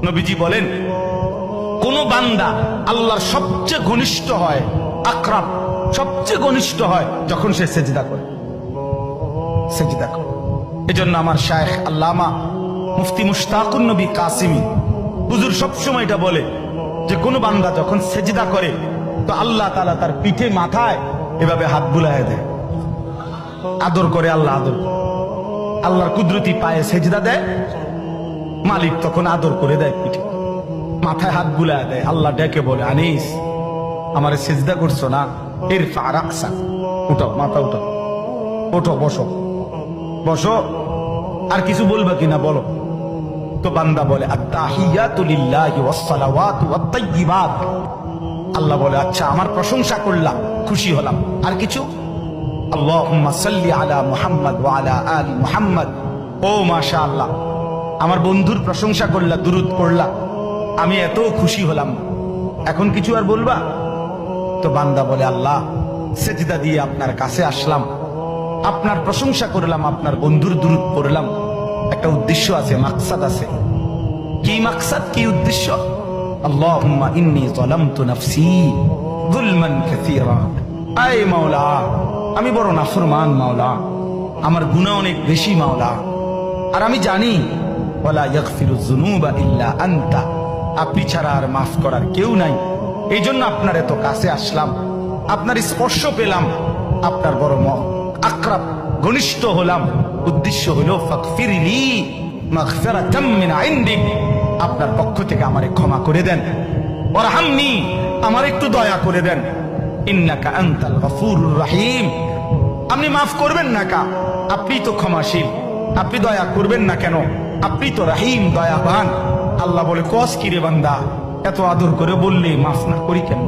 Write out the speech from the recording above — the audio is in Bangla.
নবীজি বলেন, কোন বান্দা আল্লাহর সবচেয়ে ঘনিষ্ঠ হয়, আকরাব সবচেয়ে ঘনিষ্ঠ হয় যখন সে সেজদা করে। সেজদা করে। এজন্য আমার শায়েখ আল্লামা মুফতি মুশতাকুন নবী কাসিমি হুজুর সবসময় এটা বলে যে কোন বান্দা যখন সেজদা করে তো আল্লাহ তাআলা তার পিঠে মাথায় এভাবে হাত বুলায় দেয়, আদর করে। আল্লাহ আদর, আল্লাহর কুদরতি পায়ে সেজদা দেয়, মালিক তখন আদর করে দেয়, পিঠে মাথায় হাত বুলায় দেয়। আল্লাহ ডেকে বলে, আনিস আমারে সেজদা করছো না, ইরফা রাকসা, উঠো, মাথা উঠো, ওঠো, বসো বসো। আর কিছু বলবা কিনা বলো। তো বান্দা বলে, আত্তাহিয়াতু লিল্লাহি ওয়াস সালাওয়াতু ওয়াত তাইয়্যিবাত। আল্লাহ বলে, আচ্ছা আমার প্রশংসা করলাম, খুশি হলাম, আর কিছু? আল্লাহুম্মা সাল্লি আলা মুহাম্মদ ওয়া আলা আলি মুহাম্মদ। ও মাশাআল্লাহ, আমার বন্ধুর প্রশংসা করলা, দুরূদ পড়লা, আমি এত খুশি হলাম, এখন কিছু আর বলবা? তো বান্দা বলে, আল্লাহ সেজদা দিয়ে আপনার কাছে আসলাম, আপনার প্রশংসা করলাম, আপনার বন্ধুর দুরূদ পড়লাম, একটা উদ্দেশ্য আছে, মাকসাদ আছে। কি মাকসাদ, কি উদ্দেশ্য? আল্লাহুম্মা ইন্নী যালামতু নাফসি যুলমান কাসীরা। আয় মাওলা, আমি বড় নাফরমান মাওলা, আমার গুনাহ অনেক বেশি মাওলা, আর আমি জানি ওয়ালা ইয়াগফিরুয যুনুবা ইল্লা আনতা, আপনি ছাড়া আর মাফ করার কেউ নাই। এই জন্য আপনার এত কাছে আসলাম, আপনার স্পর্শ পেলাম, আপনার বড় আকরাব ঘনিষ্ঠ হলাম। উদ্দেশ্য হলো ফাগফিরলি মাগফিরাতাম মিন ইনদিক, আপনার পক্ষ থেকে আমারে ক্ষমা করে দেন, ওয়ারহামনি, আমার একটু দয়া করে দেন, ইন্নাকা আনতাল গফুরুর রহিম, আপনি মাফ করবেন না কা, আপনি তো ক্ষমাশীল, আপনি দয়া করবেন না কেন, আপনি তো রহিম, দয়াবান। আল্লাহ বলে, কস কি রে বান্দা, এত আদর করে বললে মাফ না করি কেন?